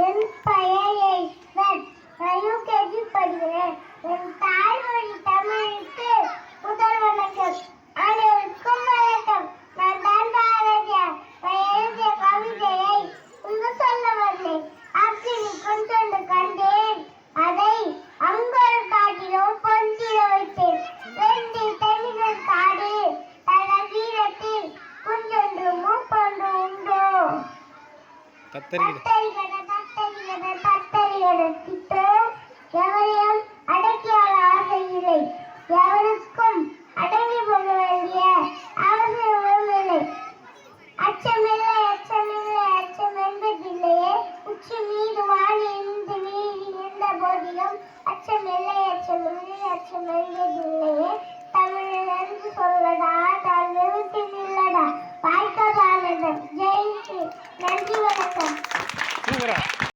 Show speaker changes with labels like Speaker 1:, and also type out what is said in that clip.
Speaker 1: என் பெயர் ஈஸ்வர். நான் யூகேஜி படிக்கிறேன். என் தாய்மொழி தமிழுக்கு முதல் வணக்கம். அனைவருக்கும் வணக்கம். நான் தான் பாரதியார். நான் எழுதிய கவிதையை இங்கு சொல்ல வந்தேன். அக்கினி கொண்டு கண்டேன், அதை அங்கொரு காட்டிலும் பொந்திட வைத்தேன். வெந்தி தெளிகள் காடு தன வீரத்தில் குஞ்சொன்று மூப்பொன்று உண்டோ. எவரையும் அடக்கியால் ஆசை இல்லை, எவருக்கும் அடங்கி போக வேண்டிய அவசியமும் இல்லை. அச்சமில்லை அச்சமில்லை அச்சம் என்பதில்லையே, உச்சி மீது வாணி இருந்து மீறி இருந்த போதிலும் அச்சமில்லை அச்சமில்லை அச்சம் என்பதில்லையே. தமிழன் என்று சொல்லடா, தான் நிறுத்தில் இல்லடா, வாய்க்க பாரதம். ஜெய் ஸ்ரீ. நன்றி, வணக்கம்.